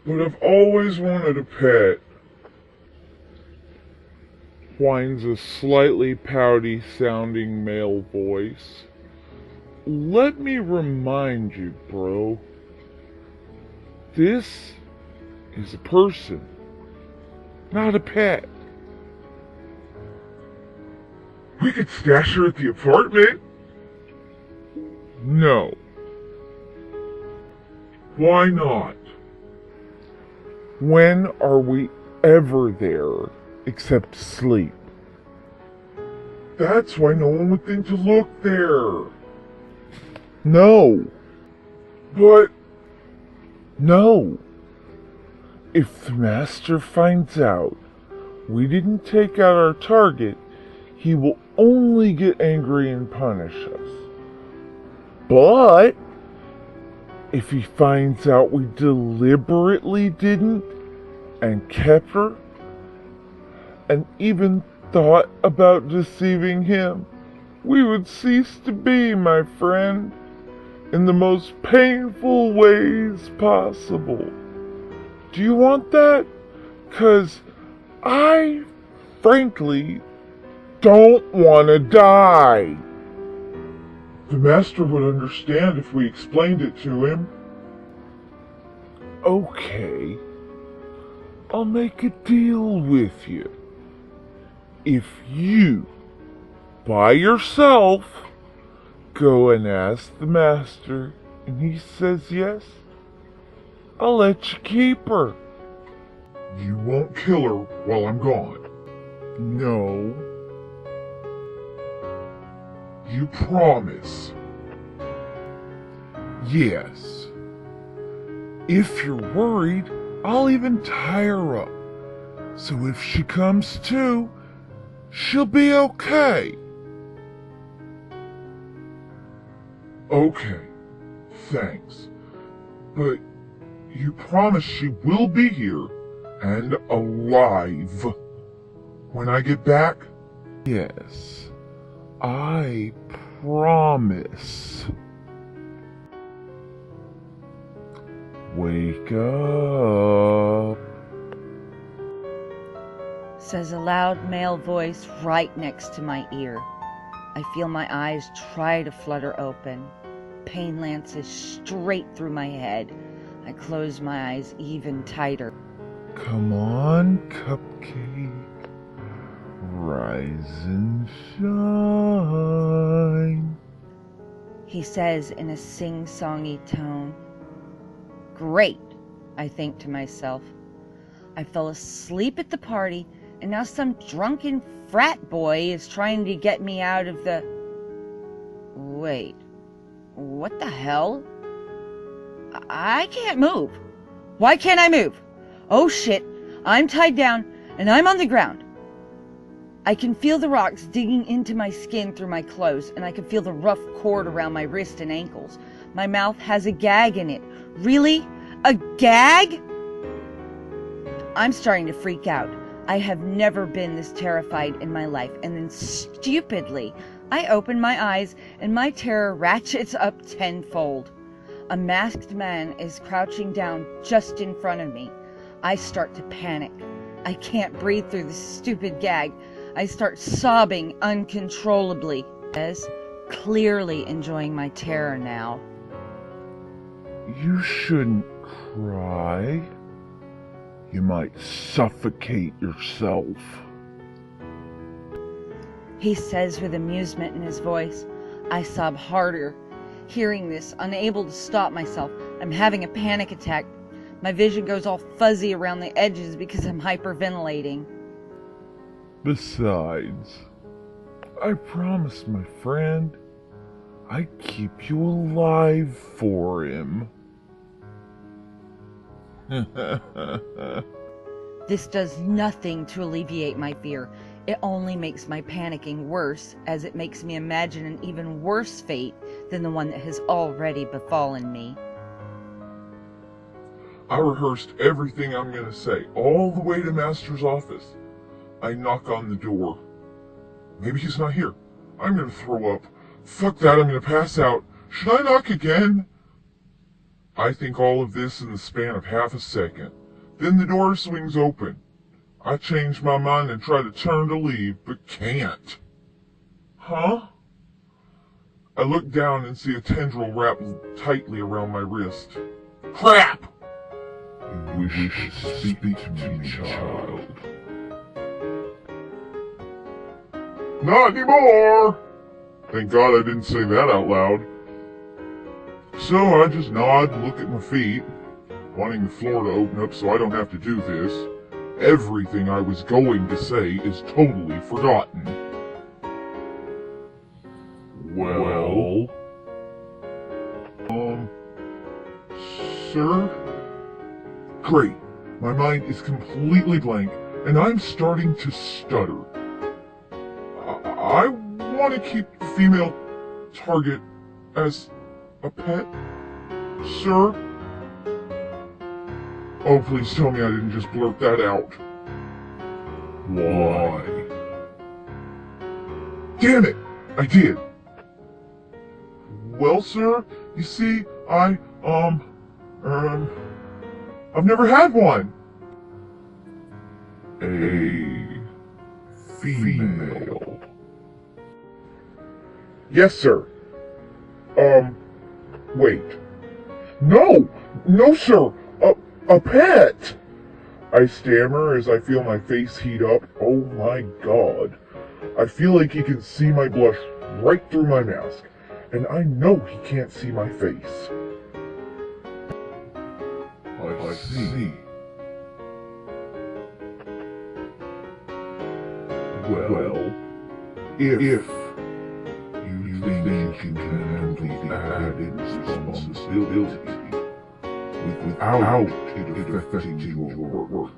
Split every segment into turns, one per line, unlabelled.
but I've always wanted a pet. Whines a slightly pouty sounding male voice. Let me remind you, bro. This is a person, not a pet. We could stash her at the apartment. No. Why not? When are we ever there except sleep? That's why no one would think to look there. No. But... No. If the master finds out we didn't take out our target, he will only get angry and punish us. But if he finds out we deliberately didn't and kept her and even thought about deceiving him, we would cease to be, my friend, in the most painful ways possible. Do you want that? 'Cause I, frankly, don't want to die. The master would understand if we explained it to him. Okay. I'll make a deal with you. If you, by yourself, go and ask the master and he says yes, I'll let you keep her. You won't kill her while I'm gone. No. You promise? Yes. If you're worried, I'll even tie her up. So if she comes to, she'll be okay. Okay, thanks. But you promise she will be here and alive when I get back? Yes, I promise. Wake up,
says a loud male voice right next to my ear. I feel my eyes try to flutter open. Pain lances straight through my head. I close my eyes even tighter.
Come on, cupcake. Rise and shine,
he says in a sing-songy tone. Great, I think to myself. I fell asleep at the party, and now some drunken frat boy is trying to get me out of the... Wait, what the hell? I can't move. Why can't I move? Oh shit, I'm tied down, and I'm on the ground. I can feel the rocks digging into my skin through my clothes, and I can feel the rough cord around my wrist and ankles. My mouth has a gag in it. Really? A gag? I'm starting to freak out. I have never been this terrified in my life, and then stupidly, I open my eyes, and my terror ratchets up tenfold. A masked man is crouching down just in front of me. I start to panic. I can't breathe through the stupid gag. I start sobbing uncontrollably, as clearly enjoying my terror now.
You shouldn't cry. You might suffocate yourself,
he says with amusement in his voice. I sob harder. Hearing this, unable to stop myself, I'm having a panic attack. My vision goes all fuzzy around the edges because I'm hyperventilating.
Besides, I promise, my friend, I'd keep you alive for him.
This does nothing to alleviate my fear. It only makes my panicking worse, as it makes me imagine an even worse fate than the one that has already befallen me.
I rehearsed everything I'm going to say, all the way to Master's office. I knock on the door. Maybe he's not here. I'm going to throw up. Fuck that, I'm going to pass out. Should I knock again? I think all of this in the span of half a second. Then the door swings open. I change my mind and try to turn to leave, but can't. Huh? I look down and see a tendril wrapped tightly around my wrist. Crap!
You wish to speak to me, child.
Not anymore! Thank God I didn't say that out loud. So I just nod and look at my feet, wanting the floor to open up so I don't have to do this. Everything I was going to say is totally forgotten.
Well?
Sir? Great. My mind is completely blank, and I'm starting to stutter. I want to keep the female target as a pet, sir? Oh, please tell me I didn't just blurt that out.
Why?
Damn it! I did. Well, sir, you see, I've never had one.
A female.
Yes, sir. Wait. No! No, sir! A pet! I stammer as I feel my face heat up. Oh my God. I feel like he can see my blush right through my mask, and I know he can't see my face.
I see. Well, if you think you can handle the added responsibility without it affecting your work,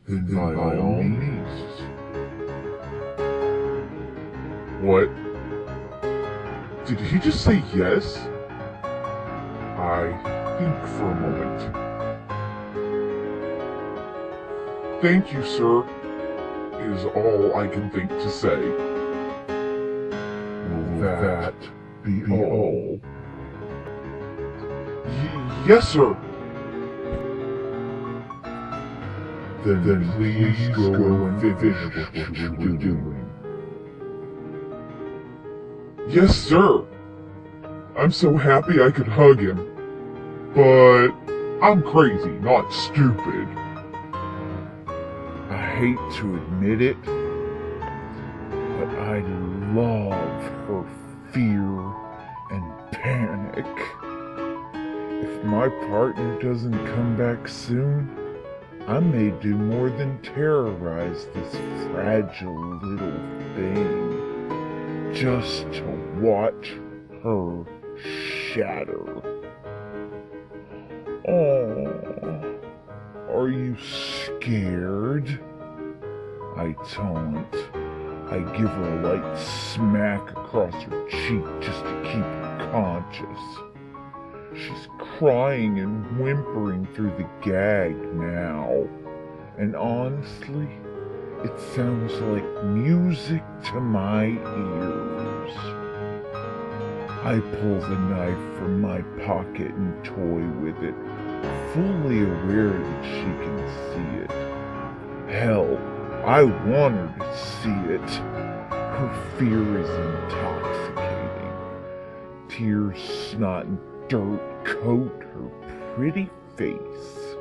then by all means.
What? Did he just say yes? I think for a moment. Thank you, sir, is all I can think to say.
Will that be all?
Yes, sir.
Then please go and finish what you're doing.
Yes, sir. I'm so happy I could hug him. But I'm crazy, not stupid.
I hate to admit it, but I love her fear and panic. If my partner doesn't come back soon, I may do more than terrorize this fragile little thing just to watch her shatter. Oh, are you scared? I taunt. I give her a light smack across her cheek just to keep her conscious. She's crying and whimpering through the gag now, and honestly, it sounds like music to my ears. I pull the knife from my pocket and toy with it, fully aware that she can see it. Hell, I want her to see it. Her fear is intoxicating. Tears, snot, and dirt coat her pretty face.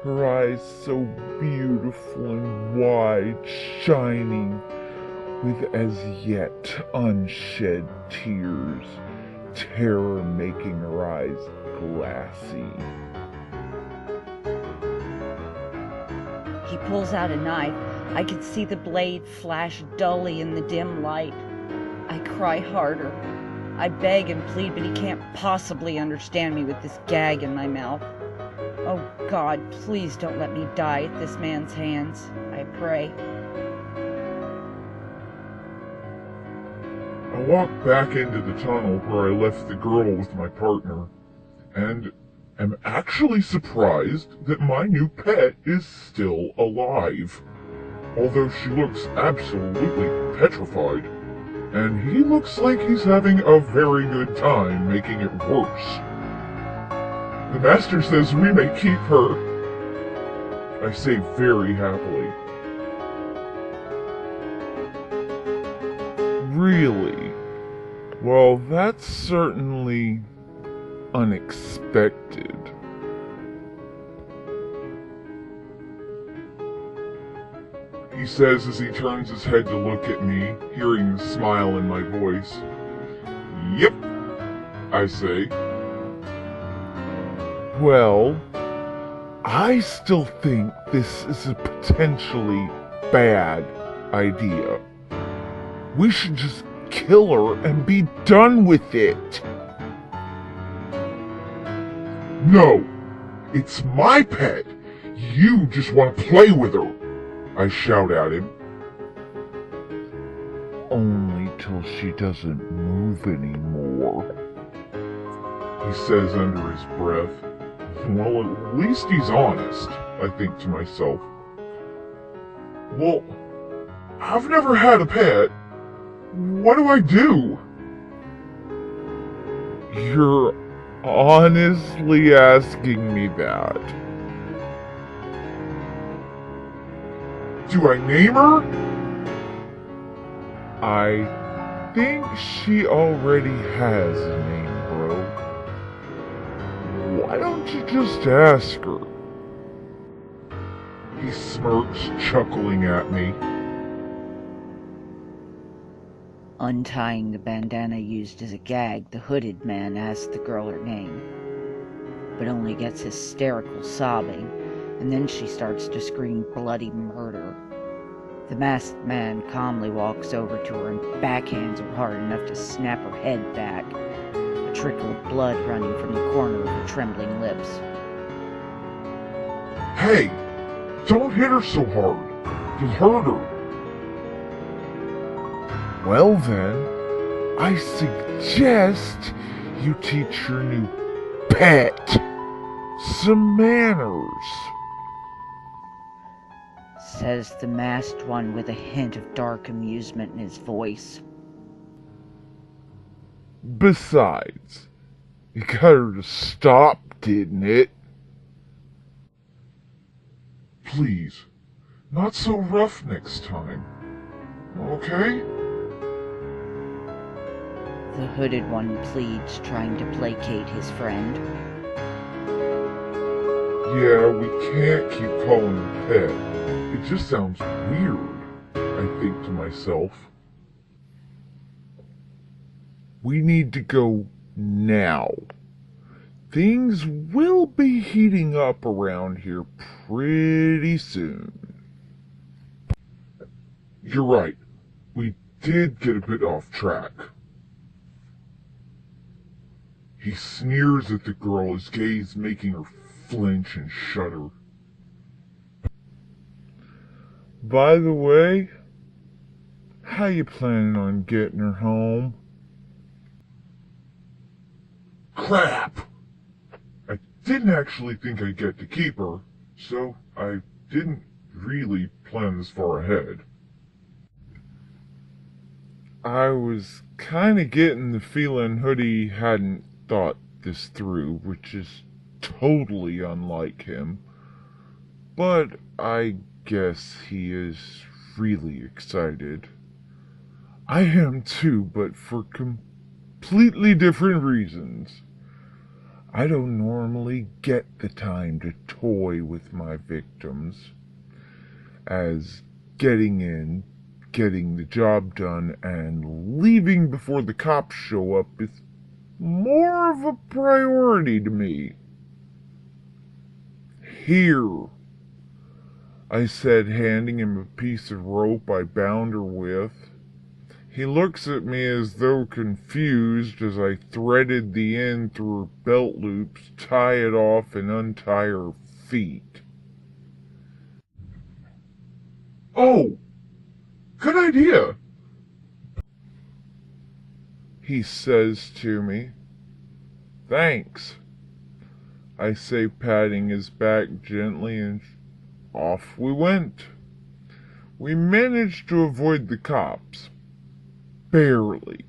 Her eyes so beautiful and wide, shining, with as yet unshed tears, terror making her eyes glassy.
He pulls out a knife. I can see the blade flash dully in the dim light. I cry harder. I beg and plead, but he can't possibly understand me with this gag in my mouth. Oh God, please don't let me die at this man's hands, I pray.
I walk back into the tunnel where I left the girl with my partner, and am actually surprised that my new pet is still alive. Although she looks absolutely petrified, and he looks like he's having a very good time making it worse. The master says we may keep her. I say very happily.
Really? Well, that's certainly unexpected.
He says as he turns his head to look at me, hearing the smile in my voice. Yep, I say.
Well, I still think this is a potentially bad idea. We should just kill her and be done with it.
No, it's my pet. You just want to play with her, I shout at him.
Only till she doesn't move anymore,
He says under his breath. Well, at least he's honest, I think to myself. Well, I've never had a pet. What do I do?
You're honestly asking me that?
Do I name her?
I think she already has a name, bro. Why don't you just ask her?
He smirks, chuckling at me.
Untying the bandana used as a gag, the hooded man asks the girl her name, but only gets hysterical sobbing, and then she starts to scream bloody murder. The masked man calmly walks over to her and backhands her hard enough to snap her head back, a trickle of blood running from the corner of her trembling lips.
Hey, don't hit her so hard. You'll hurt her.
Well then, I suggest you teach your new pet some manners,
Says the masked one with a hint of dark amusement in his voice.
Besides, you got her to stop, didn't it?
Please, not so rough next time. Okay?
The hooded one pleads, trying to placate his friend.
Yeah, we can't keep calling her pet. It just sounds weird, I think to myself.
We need to go now. Things will be heating up around here pretty soon.
You're right. We did get a bit off track. He sneers at the girl, his gaze making her flinch and shudder.
By the way, how you planning on getting her home?
Crap! I didn't actually think I'd get to keep her, so I didn't really plan this far ahead.
I was kinda getting the feeling Hoody hadn't thought this through, which is totally unlike him. But I guess he is really excited. I am too, but for completely different reasons. I don't normally get the time to toy with my victims, as getting in, getting the job done, and leaving before the cops show up is more of a priority to me. Here, I said, handing him a piece of rope I bound her with. He looks at me as though confused as I threaded the end through her belt loops, tie it off, and untie her feet.
Oh! Good idea!
He says to me. Thanks, I say, patting his back gently, and off we went. We managed to avoid the cops. Barely.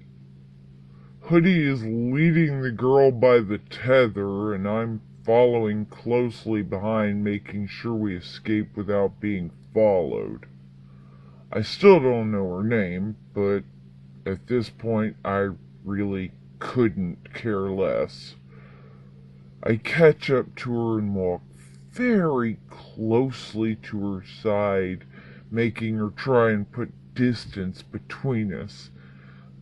Hoody is leading the girl by the tether, and I'm
following closely behind, making sure we escape without being followed. I still don't know her name, but at this point I really couldn't care less. I catch up to her and walk very closely to her side, making her try and put distance between us.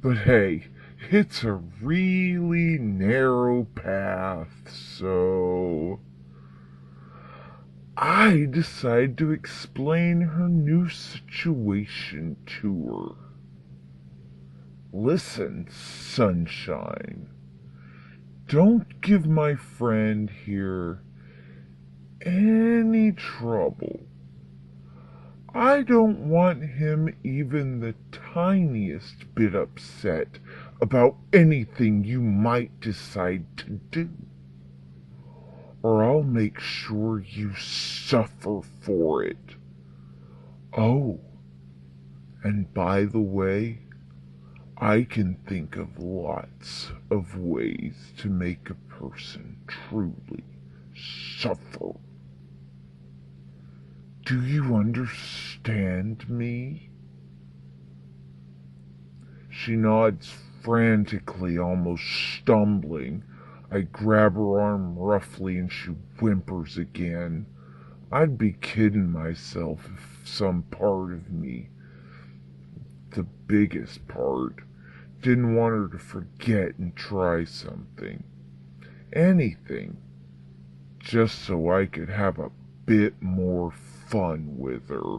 But hey, it's a really narrow path, so I decide to explain her new situation to her. Listen, sunshine, don't give my friend here any trouble. I don't want him even the tiniest bit upset about anything you might decide to do, or I'll make sure you suffer for it. Oh, and by the way, I can think of lots of ways to make a person truly suffer. Do you understand me? She nods frantically, almost stumbling. I grab her arm roughly and she whimpers again. I'd be kidding myself if some part of me, the biggest part, didn't want her to forget and try something. Anything. Just so I could have a bit more fun with her.